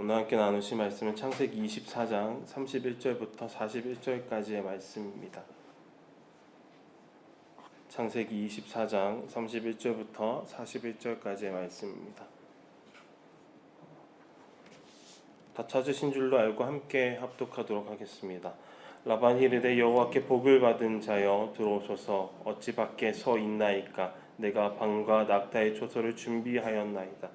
오늘 함께 나누실 말씀은 창세기 24장 31절부터 41절까지의 말씀입니다. 창세기 24장 31절부터 41절까지의 말씀입니다. 다 찾으신 줄로 알고 함께 합독하도록 하겠습니다. 라반이 이르되 여호와께 복을 받은 자여 들어오소서. 어찌 밖에 서 있나이까. 내가 방과 낙타의 초소를 준비하였나이다.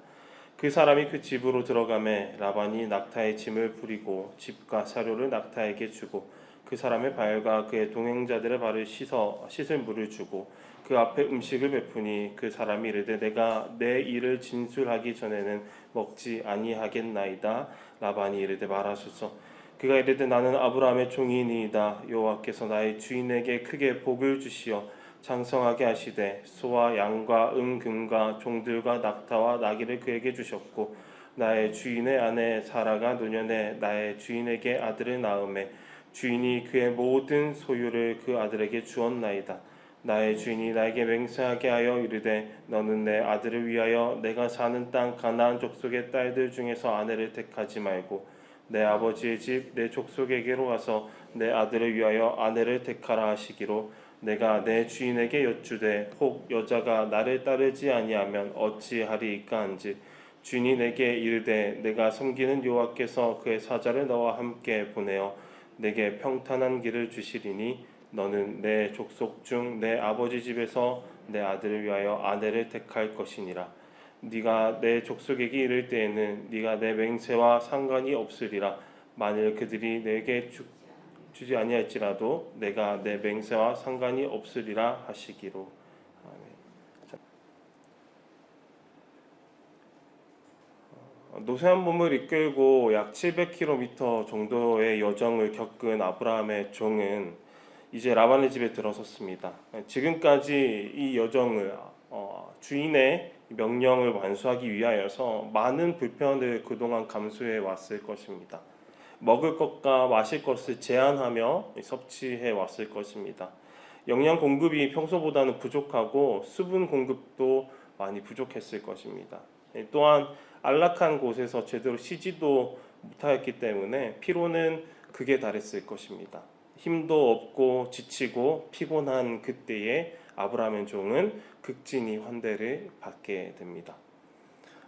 그 사람이 그 집으로 들어가매 라반이 낙타의 짐을 부리고 집과 사료를 낙타에게 주고 그 사람의 발과 그의 동행자들의 발을 씻을 물을 주고 그 앞에 음식을 베푸니 그 사람이 이르되 내가 내 일을 진술하기 전에는 먹지 아니하겠나이다. 라반이 이르되 말하소서. 그가 이르되 나는 아브라함의 종이니이다. 여호와께서 나의 주인에게 크게 복을 주시어 장성하게 하시되 소와 양과 금과 종들과 낙타와 나귀를 그에게 주셨고 나의 주인의 아내 사라가 노년에 나의 주인에게 아들을 낳음에 주인이 그의 모든 소유를 그 아들에게 주었나이다. 나의 주인이 나에게 맹세하게 하여 이르되 너는 내 아들을 위하여 내가 사는 땅 가나안 족속의 딸들 중에서 아내를 택하지 말고 내 아버지의 집 내 족속에게로 가서 내 아들을 위하여 아내를 택하라 하시기로 내가 내 주인에게 여쭈되 혹 여자가 나를 따르지 아니하면 어찌하리이까 한즉 주인이 내게 이르되 내가 섬기는 여호와께서 그의 사자를 너와 함께 보내어 내게 평탄한 길을 주시리니 너는 내 족속 중 내 아버지 집에서 내 아들을 위하여 아내를 택할 것이니라. 네가 내 족속에게 이를 때에는 네가 내 맹세와 상관이 없으리라. 만일 그들이 내게 주지 아니할지라도 내가 내 맹세와 상관이 없으리라 하시기로. 아멘. 노쇠한 몸을 이끌고 약 700km 정도의 여정을 겪은 아브라함의 종은 이제 라반의 집에 들어섰습니다. 지금까지 이 여정을 주인의 명령을 완수하기 위하여서 많은 불편을 그동안 감수해 왔을 것입니다. 먹을 것과 마실 것을 제한하며 섭취해 왔을 것입니다. 영양 공급이 평소보다는 부족하고 수분 공급도 많이 부족했을 것입니다. 또한 안락한 곳에서 제대로 쉬지도 못하였기 때문에 피로는 극에 달했을 것입니다. 힘도 없고 지치고 피곤한 그때에 아브라함의 종은 극진히 환대를 받게 됩니다.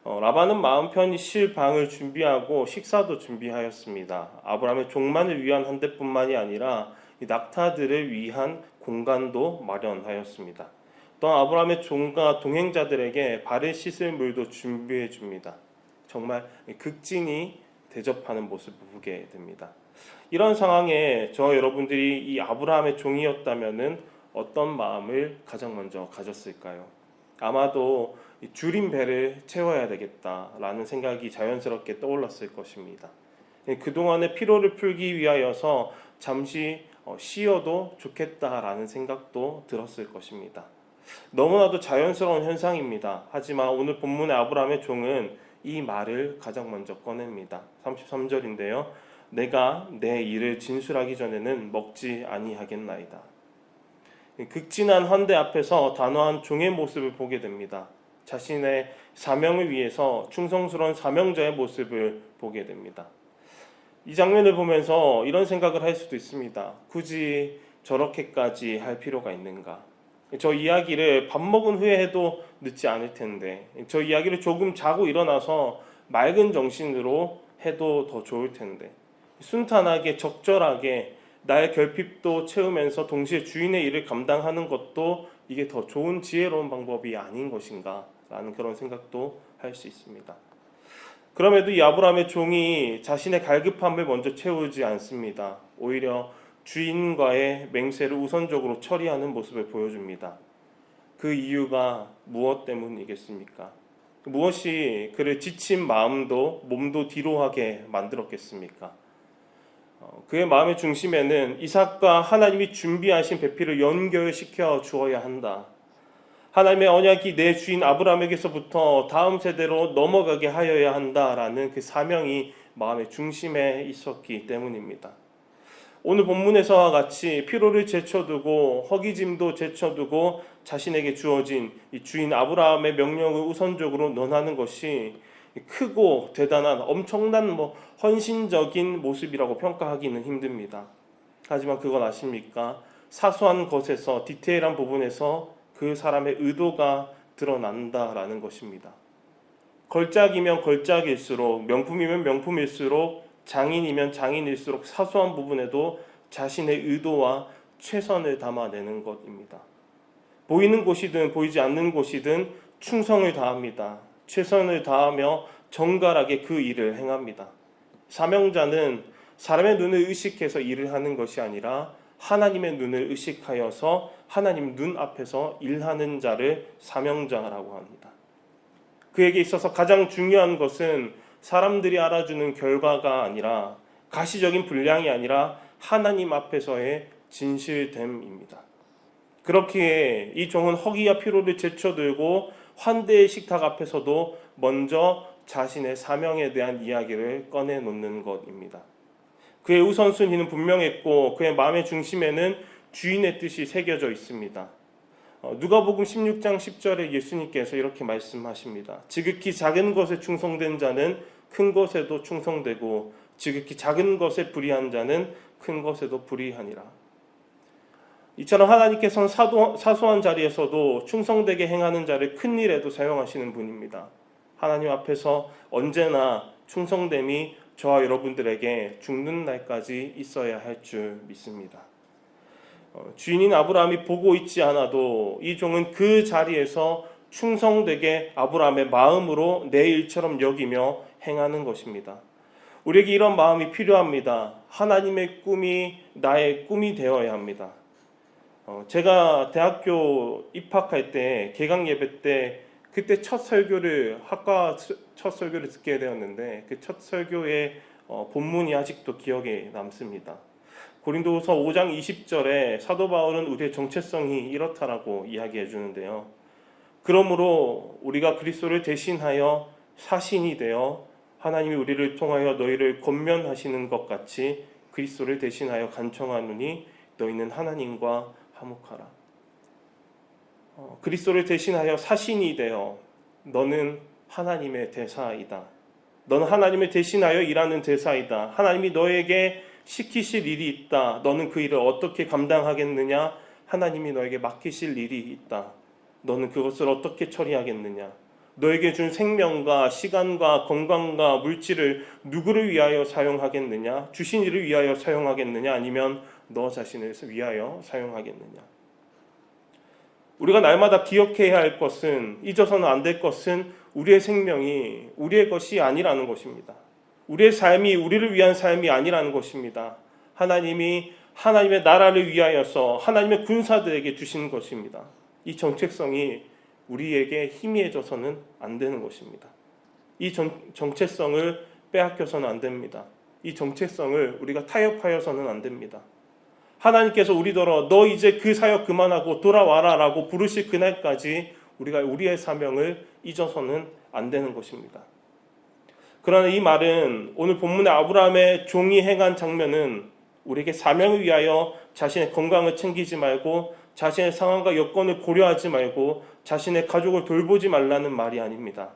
라반은 마음 편히 쉴 방을 준비하고 식사도 준비하였습니다. 아브라함의 종만을 위한 환대뿐만이 아니라 낙타들을 위한 공간도 마련하였습니다. 또 아브라함의 종과 동행자들에게 발을 씻을 물도 준비해 줍니다. 정말 극진히 대접하는 모습을 보게 됩니다. 이런 상황에 저 여러분들이 이 아브라함의 종이었다면은 어떤 마음을 가장 먼저 가졌을까요? 아마도 줄인 배를 채워야 되겠다라는 생각이 자연스럽게 떠올랐을 것입니다. 그동안의 피로를 풀기 위하여서 잠시 쉬어도 좋겠다라는 생각도 들었을 것입니다. 너무나도 자연스러운 현상입니다. 하지만 오늘 본문의 아브라함의 종은 이 말을 가장 먼저 꺼냅니다. 33절인데요. 내가 내 일을 진술하기 전에는 먹지 아니하겠나이다. 극진한 환대 앞에서 단호한 종의 모습을 보게 됩니다. 자신의 사명을 위해서 충성스러운 사명자의 모습을 보게 됩니다. 이 장면을 보면서 이런 생각을 할 수도 있습니다. 굳이 저렇게까지 할 필요가 있는가? 저 이야기를 밥 먹은 후에 해도 늦지 않을 텐데, 저 이야기를 조금 자고 일어나서 맑은 정신으로 해도 더 좋을 텐데, 순탄하게 적절하게 나의 결핍도 채우면서 동시에 주인의 일을 감당하는 것도 이게 더 좋은 지혜로운 방법이 아닌 것인가 라는 그런 생각도 할 수 있습니다. 그럼에도 이 아브라함의 종이 자신의 갈급함을 먼저 채우지 않습니다. 오히려 주인과의 맹세를 우선적으로 처리하는 모습을 보여줍니다. 그 이유가 무엇 때문이겠습니까? 무엇이 그를 지친 마음도 몸도 뒤로하게 만들었겠습니까? 그의 마음의 중심에는 이삭과 하나님이 준비하신 배필을 연결시켜 주어야 한다. 하나님의 언약이 내 주인 아브라함에게서부터 다음 세대로 넘어가게 하여야 한다라는 그 사명이 마음의 중심에 있었기 때문입니다. 오늘 본문에서와 같이 피로를 제쳐두고 허기짐도 제쳐두고 자신에게 주어진 이 주인 아브라함의 명령을 우선적으로 논하는 것이 크고 대단한 엄청난 헌신적인 모습이라고 평가하기는 힘듭니다. 하지만 그건 아십니까? 사소한 것에서 디테일한 부분에서 그 사람의 의도가 드러난다라는 것입니다. 걸작이면 걸작일수록, 명품이면 명품일수록, 장인이면 장인일수록 사소한 부분에도 자신의 의도와 최선을 담아내는 것입니다. 보이는 곳이든 보이지 않는 곳이든 충성을 다합니다. 최선을 다하며 정갈하게 그 일을 행합니다. 사명자는 사람의 눈을 의식해서 일을 하는 것이 아니라 하나님의 눈을 의식하여서 하나님 눈 앞에서 일하는 자를 사명자라고 합니다. 그에게 있어서 가장 중요한 것은 사람들이 알아주는 결과가 아니라, 가시적인 분량이 아니라 하나님 앞에서의 진실됨입니다. 그렇기에 이 종은 허기와 피로를 제쳐들고 환대의 식탁 앞에서도 먼저 자신의 사명에 대한 이야기를 꺼내놓는 것입니다. 그의 우선순위는 분명했고 그의 마음의 중심에는 주인의 뜻이 새겨져 있습니다. 누가복음 16장 10절에 예수님께서 이렇게 말씀하십니다. 지극히 작은 것에 충성된 자는 큰 것에도 충성되고 지극히 작은 것에 불의한 자는 큰 것에도 불의하니라. 이처럼 하나님께서는 사소한 자리에서도 충성되게 행하는 자를 큰 일에도 사용하시는 분입니다. 하나님 앞에서 언제나 충성됨이 저와 여러분들에게 죽는 날까지 있어야 할 줄 믿습니다. 주인인 아브라함이 보고 있지 않아도 이 종은 그 자리에서 충성되게 아브라함의 마음으로 내 일처럼 여기며 행하는 것입니다. 우리에게 이런 마음이 필요합니다. 하나님의 꿈이 나의 꿈이 되어야 합니다. 제가 대학교 입학할 때 개강 예배 때 그때 첫 설교를 학과 첫 설교를 듣게 되었는데 그 첫 설교의 본문이 아직도 기억에 남습니다. 고린도후서 5장 20절에 사도 바울은 우리의 정체성이 이렇다라고 이야기해 주는데요. 그러므로 우리가 그리스도를 대신하여 사신이 되어 하나님이 우리를 통하여 너희를 권면하시는 것 같이 그리스도를 대신하여 간청하노니 너희는 하나님과 화목하라. 그리스도를 대신하여 사신이 되어 너는 하나님의 대사이다. 너는 하나님을 대신하여 일하는 대사이다. 하나님이 너에게 시키실 일이 있다. 너는 그 일을 어떻게 감당하겠느냐? 하나님이 너에게 맡기실 일이 있다. 너는 그것을 어떻게 처리하겠느냐? 너에게 준 생명과 시간과 건강과 물질을 누구를 위하여 사용하겠느냐? 주신 이를 위하여 사용하겠느냐? 아니면 너 자신을 위하여 사용하겠느냐? 우리가 날마다 기억해야 할 것은, 잊어서는 안 될 것은 우리의 생명이 우리의 것이 아니라는 것입니다. 우리의 삶이 우리를 위한 삶이 아니라는 것입니다. 하나님이 하나님의 나라를 위하여서 하나님의 군사들에게 주신 것입니다. 이 정체성이 우리에게 희미해져서는 안 되는 것입니다. 이 정체성을 빼앗겨서는 안 됩니다. 이 정체성을 우리가 타협하여서는 안 됩니다. 하나님께서 우리더러 너 이제 그 사역 그만하고 돌아와라 라고 부르실 그날까지 우리가 우리의 사명을 잊어서는 안 되는 것입니다. 그러나 이 말은 오늘 본문의 아브라함의 종이 행한 장면은 우리에게 사명을 위하여 자신의 건강을 챙기지 말고 자신의 상황과 여건을 고려하지 말고 자신의 가족을 돌보지 말라는 말이 아닙니다.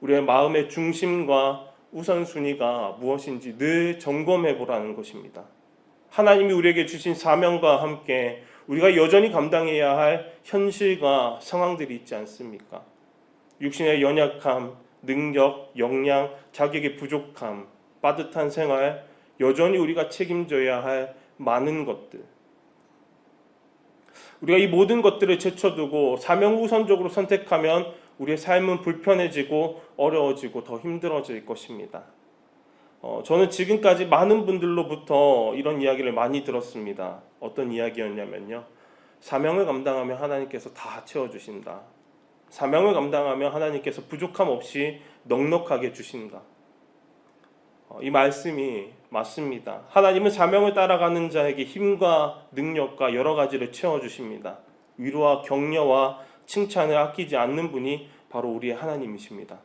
우리의 마음의 중심과 우선순위가 무엇인지 늘 점검해 보라는 것입니다. 하나님이 우리에게 주신 사명과 함께 우리가 여전히 감당해야 할 현실과 상황들이 있지 않습니까? 육신의 연약함, 능력, 역량, 자격의 부족함, 빠듯한 생활, 여전히 우리가 책임져야 할 많은 것들. 우리가 이 모든 것들을 제쳐두고 사명 우선적으로 선택하면 우리의 삶은 불편해지고 어려워지고 더 힘들어질 것입니다. 저는 지금까지 많은 분들로부터 이런 이야기를 많이 들었습니다. 어떤 이야기였냐면요. 사명을 감당하면 하나님께서 다 채워주신다. 사명을 감당하면 하나님께서 부족함 없이 넉넉하게 주신다. 이 말씀이 맞습니다. 하나님은 사명을 따라가는 자에게 힘과 능력과 여러 가지를 채워주십니다. 위로와 격려와 칭찬을 아끼지 않는 분이 바로 우리의 하나님이십니다.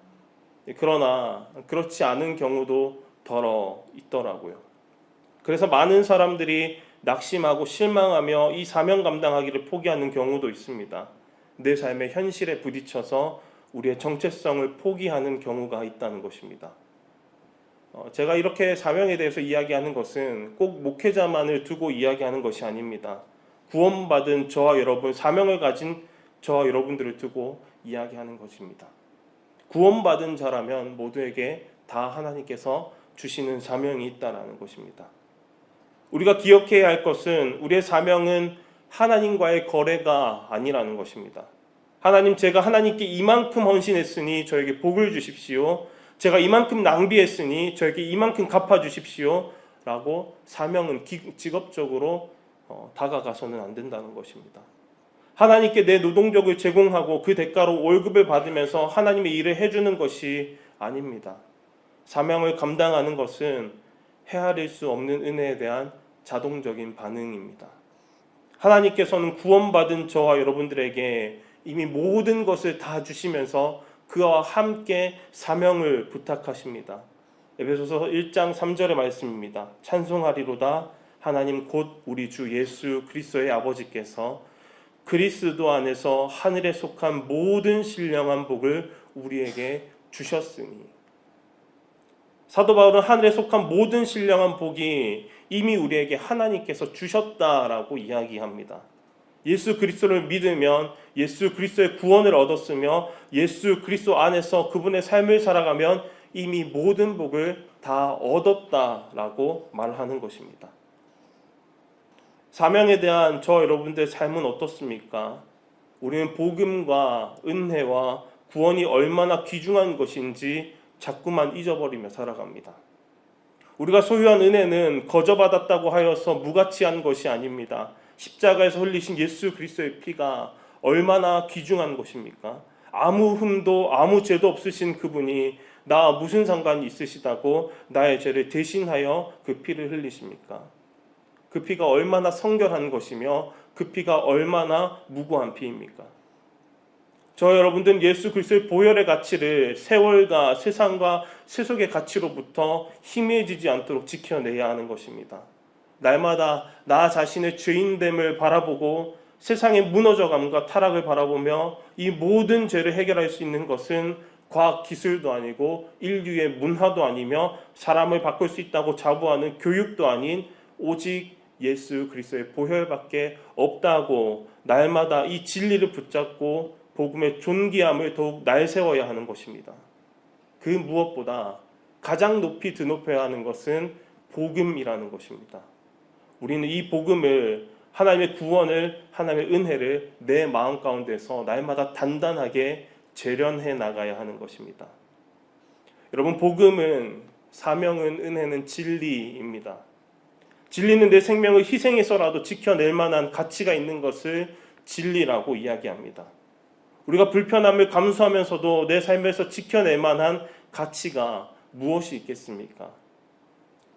그러나 그렇지 않은 경우도 더러 있더라고요. 그래서 많은 사람들이 낙심하고 실망하며 이 사명 감당하기를 포기하는 경우도 있습니다. 내 삶의 현실에 부딪혀서 우리의 정체성을 포기하는 경우가 있다는 것입니다. 제가 이렇게 사명에 대해서 이야기하는 것은 꼭 목회자만을 두고 이야기하는 것이 아닙니다. 구원받은 저와 여러분, 사명을 가진 저와 여러분들을 두고 이야기하는 것입니다. 구원받은 자라면 모두에게 다 하나님께서 주시는 사명이 있다는 것입니다. 우리가 기억해야 할 것은 우리의 사명은 하나님과의 거래가 아니라는 것입니다. 하나님, 제가 하나님께 이만큼 헌신했으니 저에게 복을 주십시오. 제가 이만큼 낭비했으니 저에게 이만큼 갚아주십시오. 라고 사명은 직업적으로 다가가서는 안 된다는 것입니다. 하나님께 내 노동력을 제공하고 그 대가로 월급을 받으면서 하나님의 일을 해주는 것이 아닙니다. 사명을 감당하는 것은 헤아릴 수 없는 은혜에 대한 자동적인 반응입니다. 하나님께서는 구원받은 저와 여러분들에게 이미 모든 것을 다 주시면서 그와 함께 사명을 부탁하십니다. 에베소서 1장 3절의 말씀입니다. 찬송하리로다 하나님 곧 우리 주 예수 그리스도의 아버지께서 그리스도 안에서 하늘에 속한 모든 신령한 복을 우리에게 주셨으니. 사도 바울은 하늘에 속한 모든 신령한 복이 이미 우리에게 하나님께서 주셨다라고 이야기합니다. 예수 그리스도를 믿으면 예수 그리스도의 구원을 얻었으며 예수 그리스도 안에서 그분의 삶을 살아가면 이미 모든 복을 다 얻었다라고 말하는 것입니다. 사명에 대한 저 여러분들의 삶은 어떻습니까? 우리는 복음과 은혜와 구원이 얼마나 귀중한 것인지 자꾸만 잊어버리며 살아갑니다. 우리가 소유한 은혜는 거저받았다고 하여서 무가치한 것이 아닙니다. 십자가에서 흘리신 예수 그리스도의 피가 얼마나 귀중한 것입니까? 아무 흠도 아무 죄도 없으신 그분이 나 무슨 상관이 있으시다고 나의 죄를 대신하여 그 피를 흘리십니까? 그 피가 얼마나 성결한 것이며 그 피가 얼마나 무고한 피입니까? 저 여러분들은 예수 그리스도의 보혈의 가치를 세월과 세상과 세속의 가치로부터 희미해지지 않도록 지켜내야 하는 것입니다. 날마다 나 자신의 죄인됨을 바라보고 세상의 무너져감과 타락을 바라보며 이 모든 죄를 해결할 수 있는 것은 과학 기술도 아니고 인류의 문화도 아니며 사람을 바꿀 수 있다고 자부하는 교육도 아닌 오직 예수 그리스도의 보혈밖에 없다고 날마다 이 진리를 붙잡고 복음의 존귀함을 더욱 날세워야 하는 것입니다. 그 무엇보다 가장 높이 드높여야 하는 것은 복음이라는 것입니다. 우리는 이 복음을, 하나님의 구원을, 하나님의 은혜를 내 마음 가운데서 날마다 단단하게 재련해 나가야 하는 것입니다. 여러분, 복음은, 사명은, 은혜는 진리입니다. 진리는 내 생명을 희생해서라도 지켜낼 만한 가치가 있는 것을 진리라고 이야기합니다. 우리가 불편함을 감수하면서도 내 삶에서 지켜낼 만한 가치가 무엇이 있겠습니까?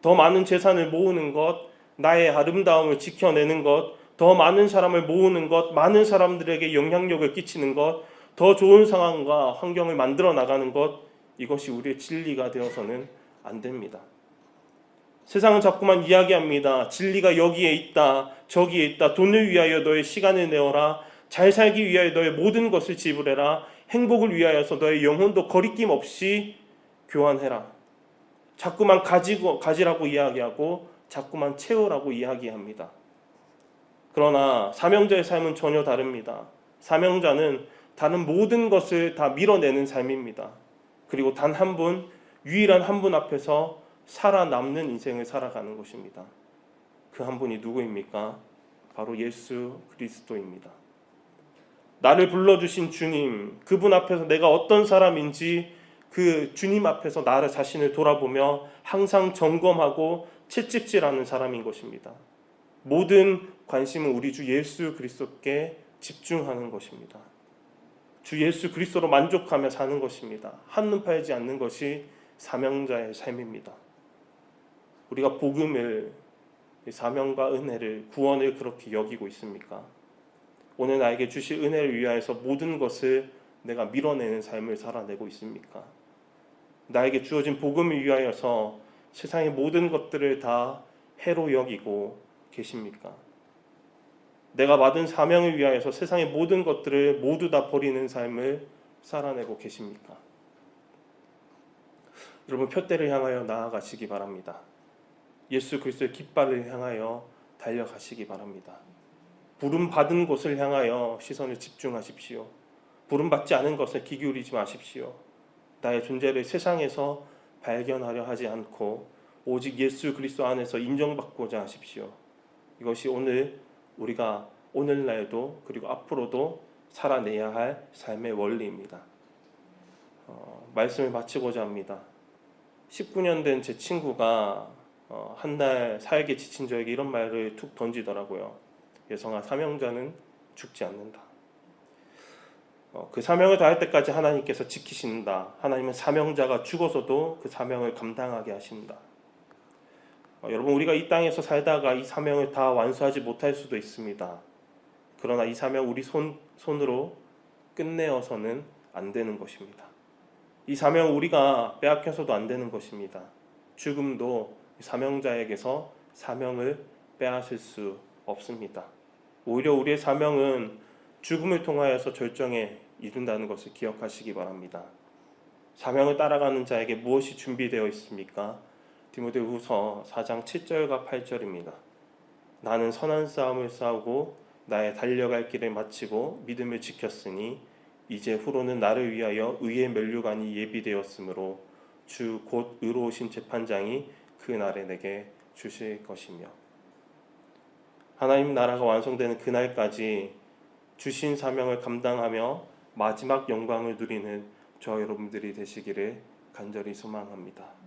더 많은 재산을 모으는 것, 나의 아름다움을 지켜내는 것, 더 많은 사람을 모으는 것, 많은 사람들에게 영향력을 끼치는 것, 더 좋은 상황과 환경을 만들어 나가는 것, 이것이 우리의 진리가 되어서는 안 됩니다. 세상은 자꾸만 이야기합니다. 진리가 여기에 있다, 저기에 있다. 돈을 위하여 너의 시간을 내어라. 잘 살기 위하여 너의 모든 것을 지불해라. 행복을 위하여서 너의 영혼도 거리낌 없이 교환해라. 자꾸만 가지라고 이야기하고 자꾸만 채우라고 이야기합니다. 그러나 사명자의 삶은 전혀 다릅니다. 사명자는 다른 모든 것을 다 밀어내는 삶입니다. 그리고 단 한 분, 유일한 한 분 앞에서 살아남는 인생을 살아가는 것입니다. 그 한 분이 누구입니까? 바로 예수 그리스도입니다. 나를 불러주신 주님, 그분 앞에서 내가 어떤 사람인지 그 주님 앞에서 나를 자신을 돌아보며 항상 점검하고 채찍질하는 사람인 것입니다. 모든 관심은 우리 주 예수 그리스도께 집중하는 것입니다. 주 예수 그리스도로 만족하며 사는 것입니다. 한눈 팔지 않는 것이 사명자의 삶입니다. 우리가 복음을, 사명과 은혜를, 구원을 그렇게 여기고 있습니까? 오늘 나에게 주실 은혜를 위하여서 모든 것을 내가 밀어내는 삶을 살아내고 있습니까? 나에게 주어진 복음을 위하여서 세상의 모든 것들을 다 해로 여기고 계십니까? 내가 받은 사명을 위하여서 세상의 모든 것들을 모두 다 버리는 삶을 살아내고 계십니까? 여러분, 표대를 향하여 나아가시기 바랍니다. 예수 그리스도의 깃발을 향하여 달려가시기 바랍니다. 부름 받은 곳을 향하여 시선을 집중하십시오. 부름 받지 않은 것에 귀 기울이지 마십시오. 나의 존재를 세상에서 발견하려 하지 않고 오직 예수 그리스도 안에서 인정받고자 하십시오. 이것이 오늘 우리가 오늘날도 그리고 앞으로도 살아내야 할 삶의 원리입니다. 말씀을 마치고자 합니다. 19년 된 제 친구가 한 달 사역에 지친 저에게 이런 말을 툭 던지더라고요. 여성아, 사명자는 죽지 않는다. 그 사명을 다할 때까지 하나님께서 지키신다. 하나님은 사명자가 죽어서도 그 사명을 감당하게 하신다. 여러분, 우리가 이 땅에서 살다가 이 사명을 다 완수하지 못할 수도 있습니다. 그러나 이 사명 우리 손으로 끝내어서는 안 되는 것입니다. 이 사명 우리가 빼앗겨서도 안 되는 것입니다. 죽음도 사명자에게서 사명을 빼앗을 수 없습니다. 오히려 우리의 사명은 죽음을 통하여서 절정에 이른다는 것을 기억하시기 바랍니다. 사명을 따라가는 자에게 무엇이 준비되어 있습니까? 디모데후서 4장 7절과 8절입니다. 나는 선한 싸움을 싸우고 나의 달려갈 길을 마치고 믿음을 지켰으니 이제 후로는 나를 위하여 의의 면류관이 예비되었으므로 주 곧 의로우신 재판장이 그 날에 내게 주실 것이며, 하나님 나라가 완성되는 그날까지 주신 사명을 감당하며 마지막 영광을 누리는 저와 여러분들이 되시기를 간절히 소망합니다.